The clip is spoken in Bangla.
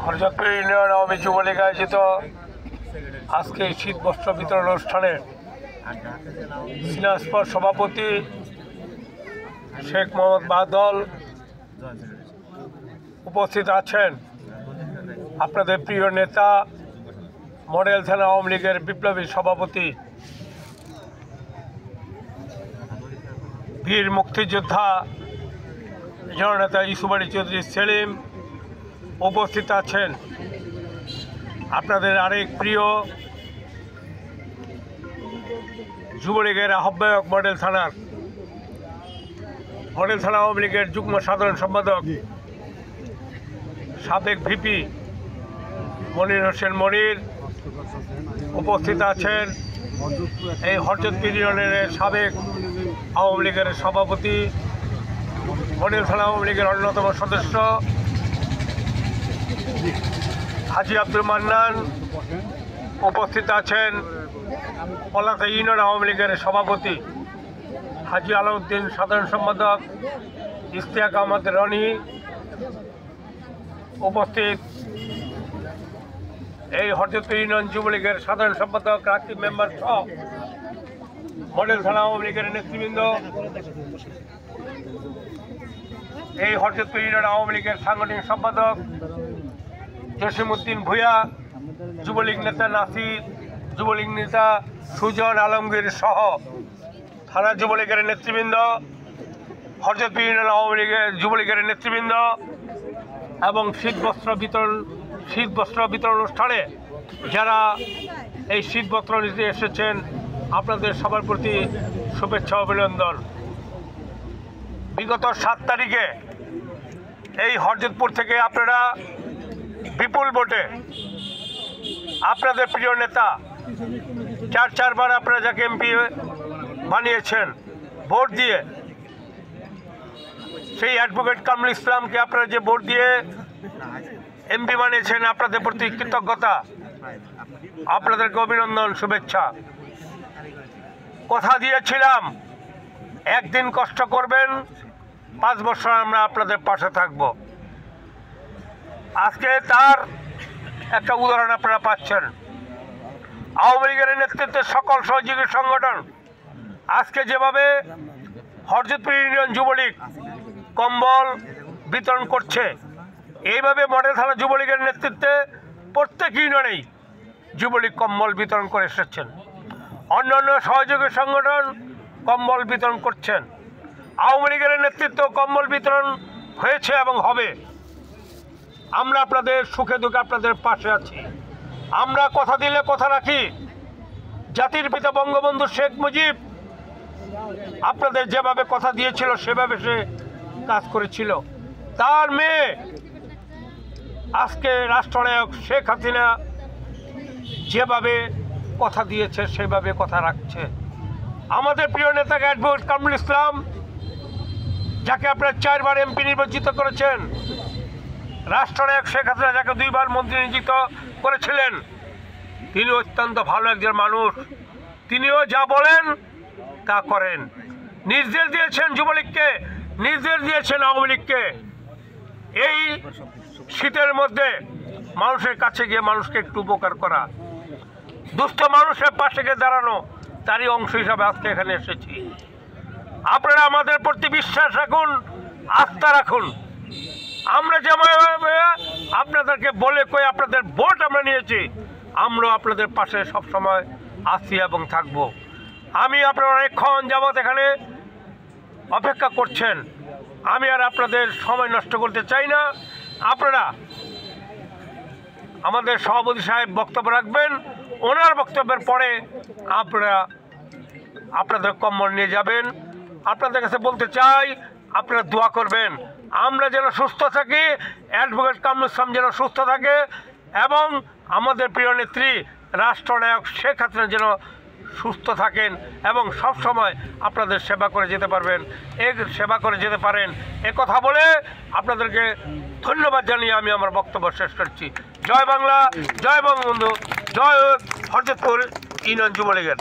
হরজতপুর ইউনিয়ন আওয়ামী যুবলীগ আয়োজিত আজকে শীত বস্ত্র বিতরণ অনুষ্ঠানে সিনাজপুর সভাপতি শেখ মোহাম্মদ বাদল উপস্থিত আছেন। আপনাদের প্রিয় নেতা মডেল থানা আওয়ামী লীগের বিপ্লবী সভাপতি বীর মুক্তিযোদ্ধা জননেতা ইউসুফ আলী চৌধুরী সেলিম উপস্থিত আছেন। আপনাদের আরেক প্রিয় যুবলীগের আহ্বায়ক মডেল থানা আওয়ামী লীগের যুগ্ম সাধারণ সম্পাদক সাবেক ভিপি মনির হোসেন মনির উপস্থিত আছেন। এই হরজতপুর ইউনিয়নের সাবেক আওয়ামী লীগের সভাপতি মডেল থানা আওয়ামী লীগের অন্যতম সদস্য হাজি আব্দুল মান্নান উপস্থিত আছেন। পলাতা ইউনিয়ন আওয়ামী লীগের সভাপতি হাজি আলাউদ্দিন সাধারণ সম্পাদক ইশতিয়াক আহমদ রনি উপস্থিত। এই হরজতপুর ইউনিয়ন যুবলীগের সাধারণ সম্পাদক রাকিব মেম্বার সহ মডেল থানা আওয়ামী লীগের নেতৃবৃন্দ, এই হরজতপুর ইউনিয়ন আওয়ামী লীগের সাংগঠনিক সম্পাদক জসিমউদ্দিন ভূঁইয়া, যুবলীগ নেতা নাসির, যুবলীগ নেতা সুজন আলমগীর সহ থানা যুবলীগের নেতৃবৃন্দ, হরজতপুর ইউনিয়ন আওয়ামী লীগের যুবলীগের নেতৃবৃন্দ এবং শীত বস্ত্র বিতরণ অনুষ্ঠানে যারা এই শীত বস্ত্র নিতে এসেছেন, আপনাদের সবার প্রতি শুভেচ্ছা অভিনন্দন। বিগত 7 তারিখে এই হরজতপুর থেকে আপনারা বিপুল ভোটে আপনাদের প্রিয় নেতা 4বার আপনারা যাকে এমপি বানিয়েছেন ভোট দিয়ে, সেই অ্যাডভোকেট কামরুল ইসলামকে আপনারা যে ভোট দিয়ে এমপি বানিয়েছেন, আপনাদের প্রতি কৃতজ্ঞতা, আপনাদেরকে অভিনন্দন, শুভেচ্ছা। কথা দিয়েছিলাম একদিন কষ্ট করবেন, 5 বছর আমরা আপনাদের পাশে থাকব। আজকে তার একটা উদাহরণ আপনারা পাচ্ছেন। আওয়ামী লীগের নেতৃত্বে সকল সহযোগী সংগঠন আজকে যেভাবে হরজতপুর ইউনিয়ন যুবলীগ কম্বল বিতরণ করছে, এইভাবে মডেল থানা যুবলীগের নেতৃত্বে প্রত্যেক ইউনিয়নেই যুবলীগ কম্বল বিতরণ করে এসেছেন। অন্যান্য সহযোগী সংগঠন কম্বল বিতরণ করছেন। আওয়ামী লীগের নেতৃত্ব কম্বল বিতরণ হয়েছে এবং হবে। আমরা আপনাদের সুখে দুঃখে আপনাদের পাশে আছি। আমরা কথা দিলে কথা রাখি। জাতির পিতা বঙ্গবন্ধু শেখ মুজিব আপনাদের যেভাবে কথা দিয়েছিল সেভাবে সে কাজ করেছিল। তার মেয়ে আজকে রাষ্ট্রনায়ক শেখ হাসিনা যেভাবে কথা দিয়েছে সেভাবে কথা রাখছে। আমাদের প্রিয় নেতাকে অ্যাডভোকেট কামরুল ইসলাম, যাকে আপনারা 4বার এমপি নির্বাচিত করেছেন, রাষ্ট্রনায়ক শেখ হাসিনা যাকে 2বার মন্ত্রী নিযুক্ত করেছিলেন, তিনি অত্যন্ত ভালো একজন মানুষ। তিনিও যা বলেন তা করেন। নির্দেশ দিয়েছেন যুবলীগকে, নির্দেশ দিয়েছেন আওয়ামী লীগকে এই শীতের মধ্যে মানুষের কাছে গিয়ে মানুষকে একটু উপকার করা, দুস্থ মানুষের পাশে গিয়ে দাঁড়ানো, তারই অংশ হিসাবে আজকে এখানে এসেছি। আপনারা আমাদের প্রতি বিশ্বাস রাখুন, আস্থা রাখুন। আমরা যেমন আপনাদেরকে বলে কয়ে আপনাদের ভোট আমরা নিয়েছি, আমরাও আপনাদের পাশে সবসময় আছি এবং থাকব। আমি আপনারা অনেকক্ষণ যাবৎ এখানে অপেক্ষা করছেন, আমি আর আপনাদের সময় নষ্ট করতে চাই না। আপনারা আমাদের সভাপতি সাহেব বক্তব্য রাখবেন, ওনার বক্তব্যের পরে আপনারা আপনাদের কম্বল নিয়ে যাবেন। আপনাদের কাছে বলতে চাই, আপনারা দোয়া করবেন আমরা যেন সুস্থ থাকি, অ্যাডভোকেট কামরুল ইসলাম যেন সুস্থ থাকে এবং আমাদের প্রিয় নেত্রী রাষ্ট্রনায়ক শেখ হাসিনা যেন সুস্থ থাকেন এবং সব সময় আপনাদের সেবা করে যেতে পারেন এ কথা বলে আপনাদেরকে ধন্যবাদ জানিয়ে আমি আমার বক্তব্য শেষ করছি। জয় বাংলা, জয় বঙ্গবন্ধু, জয় হরজতপুর ইউনিয়ন যুবলীগের।